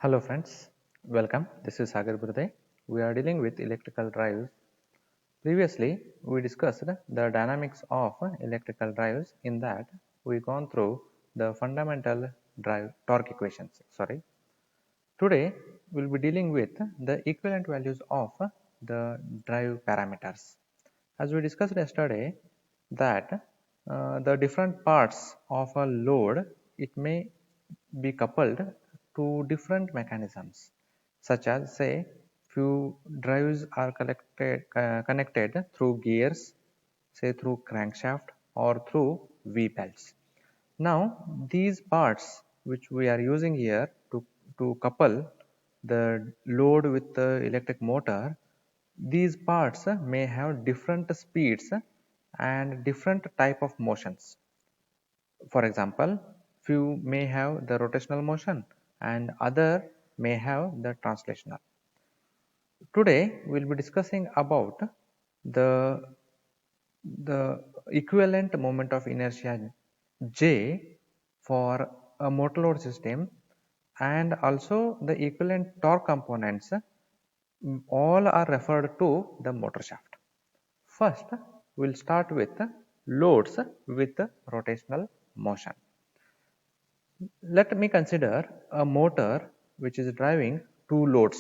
Hello friends, welcome. This is Sagar Burday. We are dealing with electrical drives. Previously, we discussed the dynamics of electrical drives. In that, we gone through the fundamental drive torque equations. Today, we'll be dealing with the equivalent values of the drive parameters. As we discussed yesterday, that the different parts of a load, it may be coupled to different mechanisms, such as say few drives are connected through gears, say through crankshaft or through V-belts. Now these parts which we are using here to couple the load with the electric motor, these parts may have different speeds and different type of motions. For example, few may have the rotational motion and other may have the translational. Today we'll be discussing about the the equivalent moment of inertia J for a motor load system and also the equivalent torque components all are referred to the motor shaft. First, we'll start with loads with rotational motion. Let me consider a motor which is driving two loads.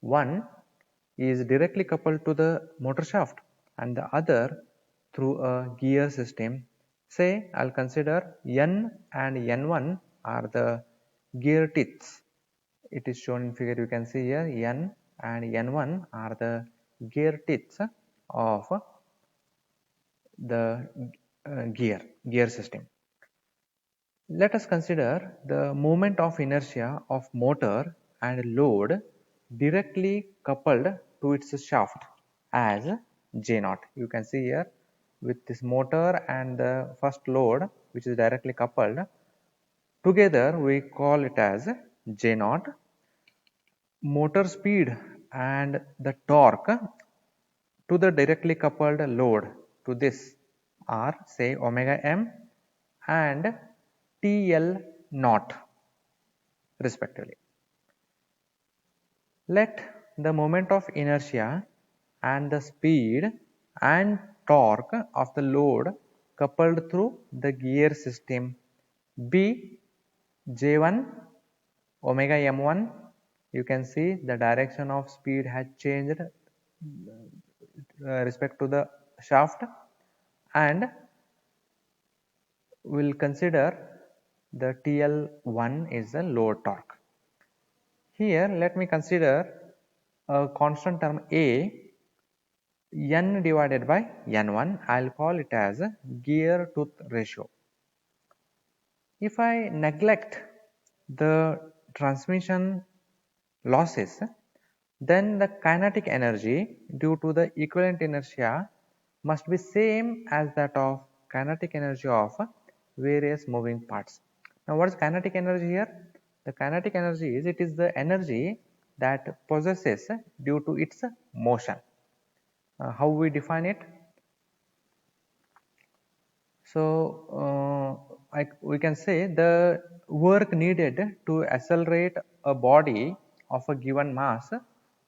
One is directly coupled to the motor shaft and the other through a gear system. Say I'll consider N and N1 are the gear teeths. It is shown in figure, you can see here N and N1 are the gear teeths of the gear system. Let us consider the moment of inertia of motor and load directly coupled to its shaft as J naught. You can see here with this motor and the first load which is directly coupled together, we call it as J naught. Motor speed and the torque to the directly coupled load to this are say omega m and TL naught respectively. Let the moment of inertia and the speed and torque of the load coupled through the gear system be J1 omega m1. You can see the direction of speed has changed respect to the shaft, and we'll consider the TL1 is the load torque. Here let me consider a constant term A, N divided by N1. I'll call it as a gear tooth ratio. If I neglect the transmission losses, then the kinetic energy due to the equivalent inertia must be same as that of kinetic energy of various moving parts. Now what is kinetic energy here? The kinetic energy is, it is the energy that possesses due to its motion. How we define it? So we can say the work needed to accelerate a body of a given mass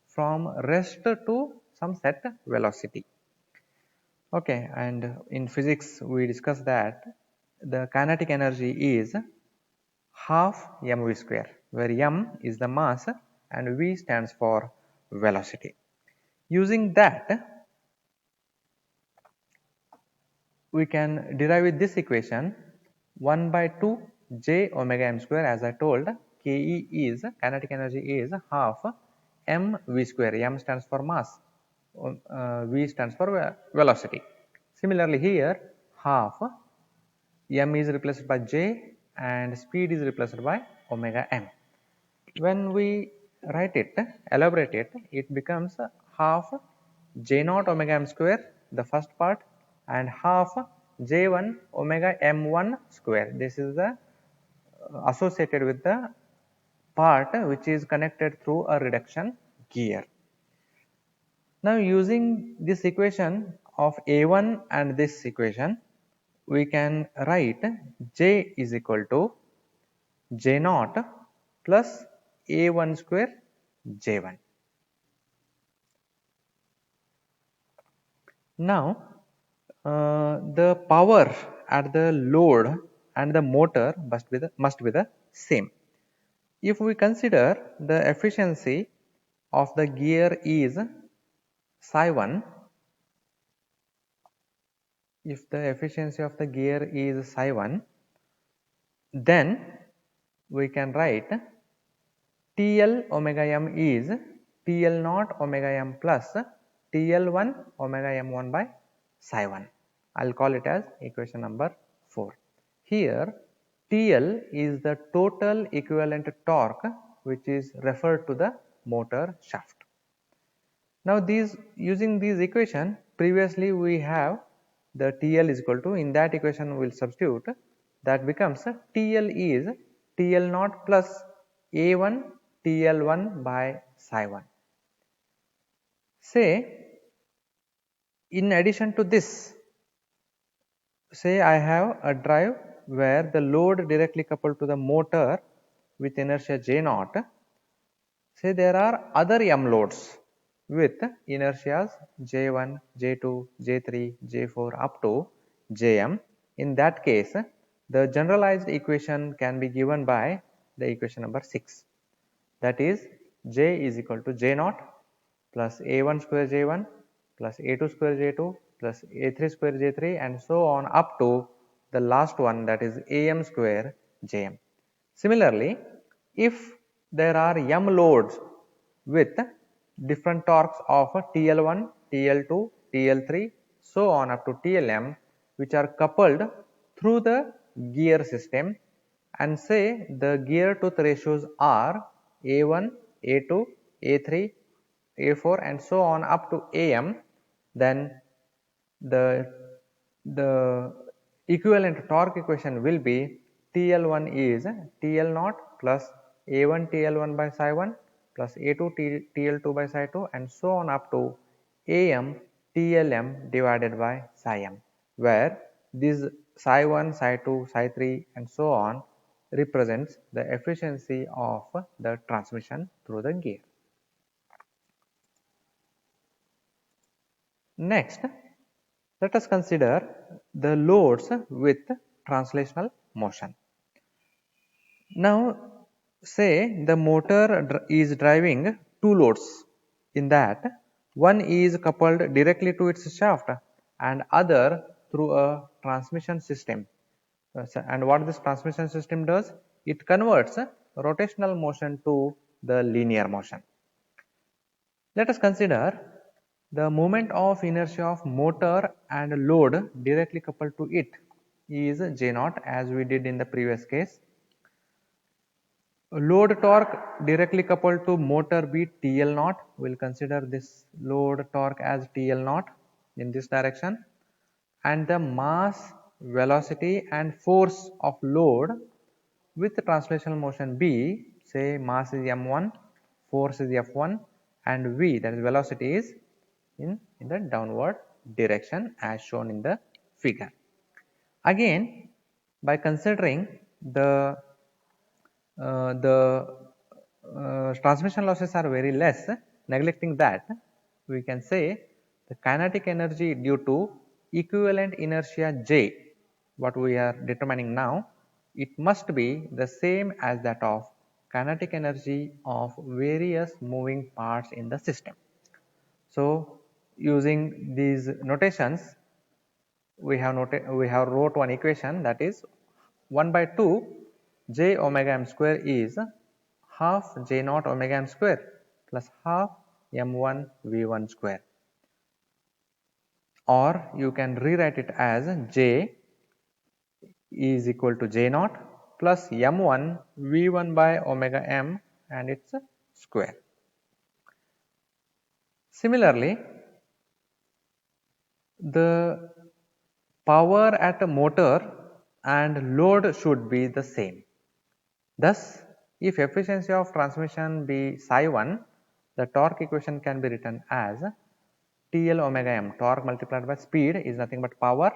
from rest to some set velocity. Okay, and in physics we discussed that the kinetic energy is half mv square, where m is the mass and v stands for velocity. Using that, we can derive with this equation 1 by 2 j omega m square. As I told, Ke is kinetic energy is half m v square. M stands for mass, v stands for velocity. Similarly here, half m is replaced by j and speed is replaced by omega m. When we write it, elaborate it, it becomes half j naught omega m square, the first part, and half j1 omega m1 square. This is the associated with the part which is connected through a reduction gear. Now using this equation of A1 and this equation, we can write J is equal to J naught plus A1 square J1. Now the power at the load and the motor must be the same. If we consider the efficiency of the gear is psi 1, if the efficiency of the gear is psi 1, then we can write TL omega m is TL naught omega m plus TL1 omega m1 by psi 1. I'll call it as equation number 4. Here TL is the total equivalent torque which is referred to the motor shaft. Now using these equation, previously we have the TL is equal to, in that equation we will substitute, that becomes TL is TL naught plus A1 TL1 by psi 1. Say in addition to this, say I have a drive where the load directly coupled to the motor with inertia J naught. Say there are other M loads with inertias J1, J2, J3, J4 up to Jm. In that case, the generalized equation can be given by the equation number 6. That is J is equal to J naught plus A1 square J1 plus A2 square J2 plus A3 square J3 and so on up to the last one, that is AM square Jm. Similarly, if there are M loads with different torques of TL1, TL2, TL3 so on up to TLM, which are coupled through the gear system, and say the gear tooth ratios are A1, A2, A3, A4 and so on up to AM, then the equivalent torque equation will be TL1 is TL naught plus A1 TL1 by psi 1 plus A2 TL2 by psi 2 and so on up to AM TLM divided by psi m, where this psi 1, psi 2, psi 3 and so on represents the efficiency of the transmission through the gear. Next, let us consider the loads with translational motion. Now say the motor is driving two loads, in that one is coupled directly to its shaft and other through a transmission system. And what this transmission system does? It converts rotational motion to the linear motion. Let us consider the moment of inertia of motor and load directly coupled to it is J naught, as we did in the previous case. Load torque directly coupled to motor be TL naught. We will consider this load torque as TL naught in this direction, and the mass, velocity and force of load with the translational motion B, say mass is m1, force is f1 and v, that is velocity, is in the downward direction as shown in the figure. Again, by considering the transmission losses are very less, neglecting that, we can say the kinetic energy due to equivalent inertia J, what we are determining now, it must be the same as that of kinetic energy of various moving parts in the system. So using these notations, we have wrote one equation, that is 1 by 2 J omega m square is half J naught omega m square plus half m1 v1 square, or you can rewrite it as J is equal to J naught plus m1 v1 by omega m and its square. Similarly, the power at a motor and load should be the same. Thus, if efficiency of transmission be psi 1, the torque equation can be written as TL omega m, torque multiplied by speed is nothing but power,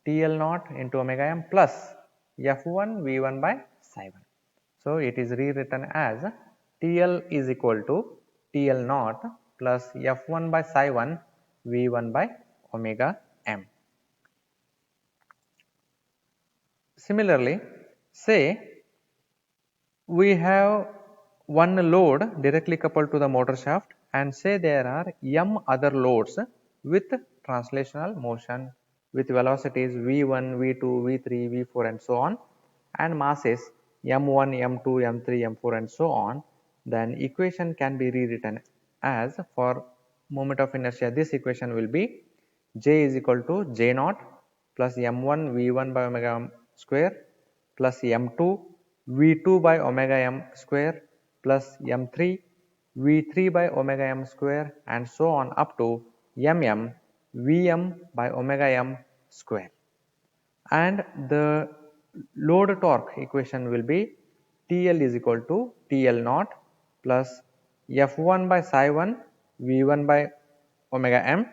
TL naught into omega m plus F1 V1 by psi 1. So, it is rewritten as TL is equal to TL naught plus F1 by psi 1 V1 by omega m. Similarly, say we have one load directly coupled to the motor shaft and say there are m other loads with translational motion with velocities v1, v2, v3, v4 and so on and masses m1, m2, m3, m4 and so on, then equation can be rewritten as for moment of inertia. This equation will be J is equal to J naught plus m1 v1 by omega m square plus m2 v2 by omega m square plus m3 v3 by omega m square and so on up to mm vm by omega m square. And the load torque equation will be TL is equal to TL naught plus F1 by psi 1 V1 by omega m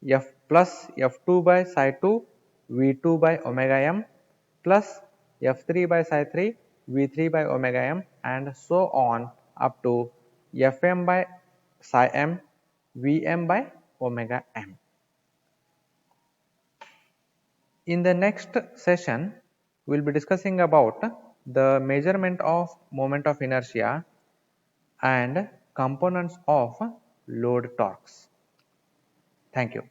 F plus F2 by psi 2 V2 by omega m plus F3 by psi 3 V3 by omega m and so on up to Fm by psi m Vm by omega m. In the next session, we will be discussing about the measurement of moment of inertia and components of load torques. Thank you.